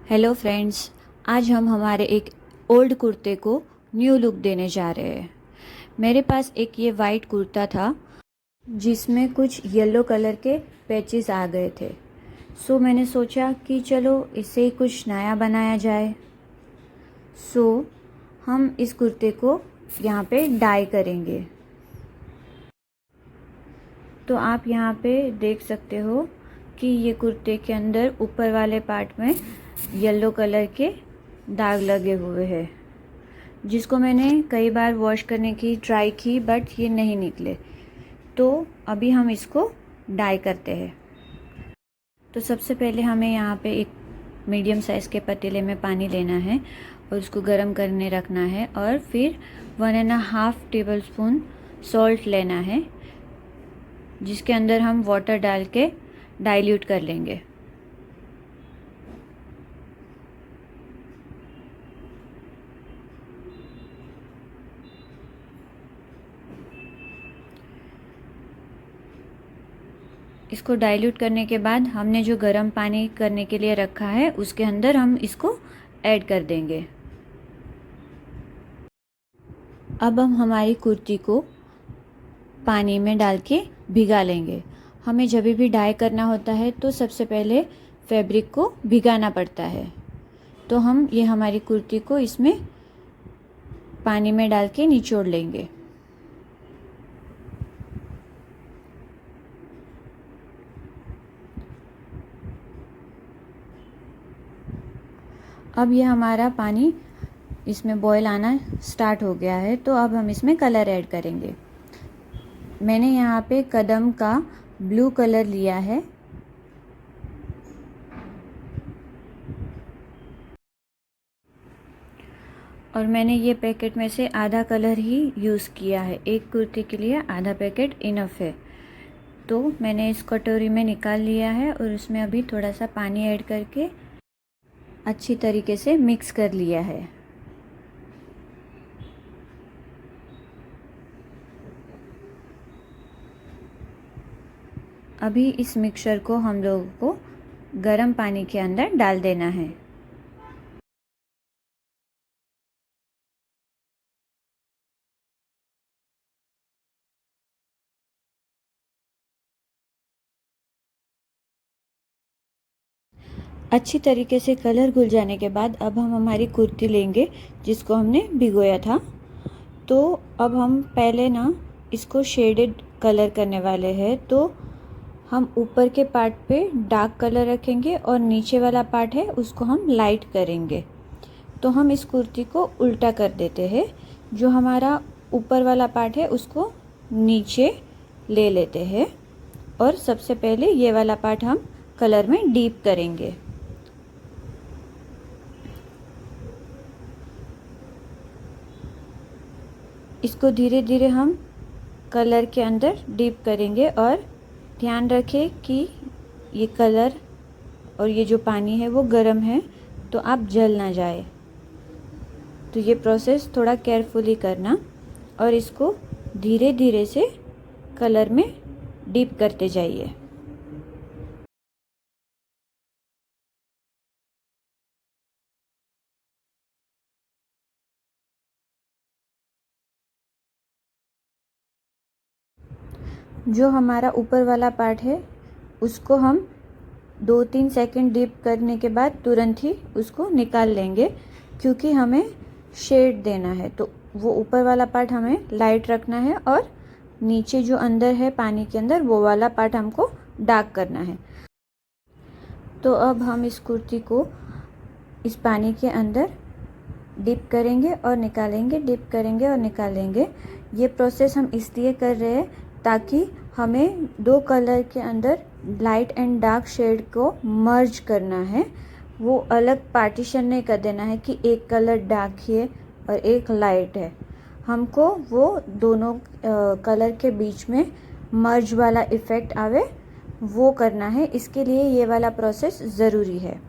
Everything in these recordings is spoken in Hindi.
हेलो फ्रेंड्स, आज हम हमारे एक ओल्ड कुर्ते को न्यू लुक देने जा रहे हैं। मेरे पास एक ये वाइट कुर्ता था जिसमें कुछ येलो कलर के पैचेस आ गए थे। सो मैंने सोचा कि चलो इससे ही कुछ नया बनाया जाए। सो हम इस कुर्ते को यहाँ पे डाई करेंगे। तो आप यहाँ पे देख सकते हो कि ये कुर्ते के अंदर ऊपर वाले पार्ट में येलो कलर के दाग लगे हुए हैं, जिसको मैंने कई बार वॉश करने की ट्राई की बट ये नहीं निकले। तो अभी हम इसको डाई करते हैं। तो सबसे पहले हमें यहाँ पे एक मीडियम साइज़ के पतीले में पानी लेना है और उसको गर्म करने रखना है, और फिर 1.5 टेबल स्पून सॉल्ट लेना है जिसके अंदर हम वाटर डाल के डाइल्यूट कर लेंगे। इसको डाइल्यूट करने के बाद हमने जो गर्म पानी करने के लिए रखा है उसके अंदर हम इसको ऐड कर देंगे। अब हम हमारी कुर्ती को पानी में डाल के भिगा लेंगे। हमें जब भी डाई करना होता है तो सबसे पहले फैब्रिक को भिगाना पड़ता है। तो हम ये हमारी कुर्ती को इसमें पानी में डाल के निचोड़ लेंगे। अब ये हमारा पानी इसमें बॉयल आना स्टार्ट हो गया है, तो अब हम इसमें कलर ऐड करेंगे। मैंने यहाँ पे कदम का ब्लू कलर लिया है। और मैंने ये पैकेट में से आधा कलर ही यूज़ किया है। एक कुर्ती के लिए आधा पैकेट इनफ है। तो मैंने इस कटोरी में निकाल लिया है और उसमें अभी थोड़ा सा पानी ऐड करके अच्छी तरीके से मिक्स कर लिया है। अभी इस मिक्सचर को हम लोगों को गर्म पानी के अंदर डाल देना है। अच्छी तरीके से कलर घुल जाने के बाद अब हम हमारी कुर्ती लेंगे जिसको हमने भिगोया था। तो अब हम पहले ना इसको शेडेड कलर करने वाले हैं। तो हम ऊपर के पार्ट पे डार्क कलर रखेंगे और नीचे वाला पार्ट है उसको हम लाइट करेंगे। तो हम इस कुर्ती को उल्टा कर देते हैं। जो हमारा ऊपर वाला पार्ट है उसको नीचे ले लेते हैं और सबसे पहले ये वाला पार्ट हम कलर में डीप करेंगे। इसको धीरे धीरे हम कलर के अंदर डीप करेंगे और ध्यान रखें कि ये कलर और ये जो पानी है वो गर्म है, तो आप जल ना जाए। तो ये प्रोसेस थोड़ा केयरफुली करना और इसको धीरे धीरे से कलर में डीप करते जाइए। जो हमारा ऊपर वाला पार्ट है उसको हम 2-3 सेकंड डीप करने के बाद तुरंत ही उसको निकाल लेंगे, क्योंकि हमें शेड देना है। तो वो ऊपर वाला पार्ट हमें लाइट रखना है और नीचे जो अंदर है पानी के अंदर वो वाला पार्ट हमको डार्क करना है। तो अब हम इस कुर्ती को इस पानी के अंदर डिप करेंगे और निकालेंगे, डिप करेंगे और निकालेंगे। ये प्रोसेस हम इसलिए कर रहे हैं ताकि हमें दो कलर के अंदर लाइट एंड डार्क शेड को मर्ज करना है। वो अलग पार्टीशन नहीं कर देना है कि एक कलर डार्क है और एक लाइट है। हमको वो दोनों कलर के बीच में मर्ज वाला इफ़ेक्ट आवे, वो करना है। इसके लिए ये वाला प्रोसेस ज़रूरी है।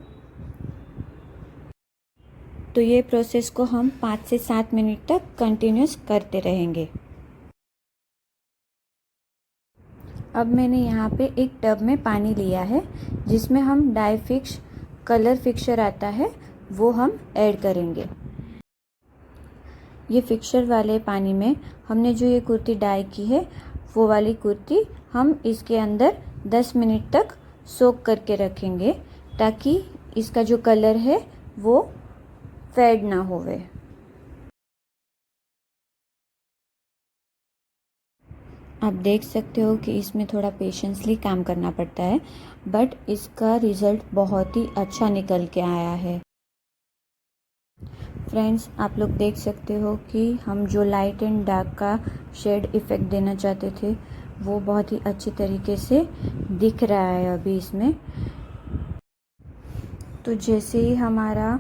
तो ये प्रोसेस को हम 5 से 7 मिनट तक कंटिन्यूस करते रहेंगे। अब मैंने यहाँ पे एक टब में पानी लिया है जिसमें हम डाई फिक्स कलर फिक्सर आता है वो हम ऐड करेंगे। ये फिक्सर वाले पानी में हमने जो ये कुर्ती डाई की है वो वाली कुर्ती हम इसके अंदर 10 मिनट तक सोक करके रखेंगे ताकि इसका जो कलर है वो फेड ना होवे। आप देख सकते हो कि इसमें थोड़ा पेशेंसली काम करना पड़ता है, बट इसका रिज़ल्ट बहुत ही अच्छा निकल के आया है। फ्रेंड्स, आप लोग देख सकते हो कि हम जो लाइट एंड डार्क का शेड इफ़ेक्ट देना चाहते थे वो बहुत ही अच्छी तरीके से दिख रहा है अभी इसमें। तो जैसे ही हमारा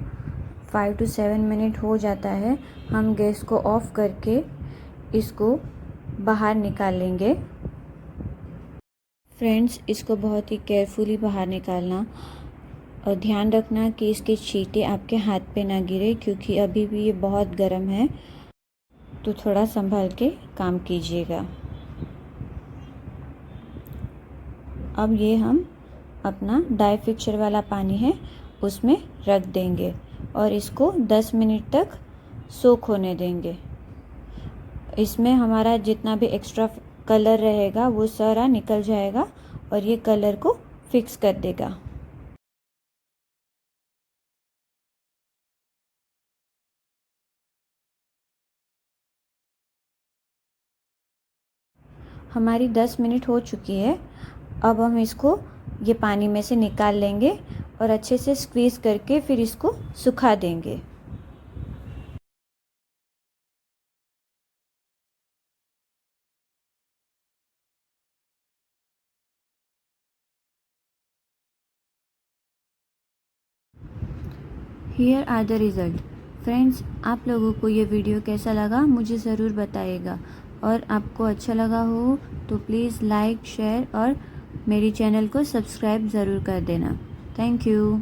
5 to 7 मिनट हो जाता है हम गैस को ऑफ करके इसको बाहर निकाल लेंगे। फ्रेंड्स, इसको बहुत ही केयरफुली बाहर निकालना और ध्यान रखना कि इसके छींटे आपके हाथ पे ना गिरे क्योंकि अभी भी ये बहुत गर्म है, तो थोड़ा संभाल के काम कीजिएगा। अब ये हम अपना डाई फिक्सर वाला पानी है उसमें रख देंगे और इसको 10 मिनट तक सोक होने देंगे। इसमें हमारा जितना भी एक्स्ट्रा कलर रहेगा वो सारा निकल जाएगा और ये कलर को फिक्स कर देगा। हमारी 10 मिनट हो चुकी है। अब हम इसको ये पानी में से निकाल लेंगे और अच्छे से स्क्वीज़ करके फिर इसको सुखा देंगे। Here are the result. Friends, आप लोगों को ये वीडियो कैसा लगा मुझे ज़रूर बताइएगा और आपको अच्छा लगा हो तो प्लीज़ लाइक, शेयर और मेरी चैनल को सब्सक्राइब ज़रूर कर देना। Thank you.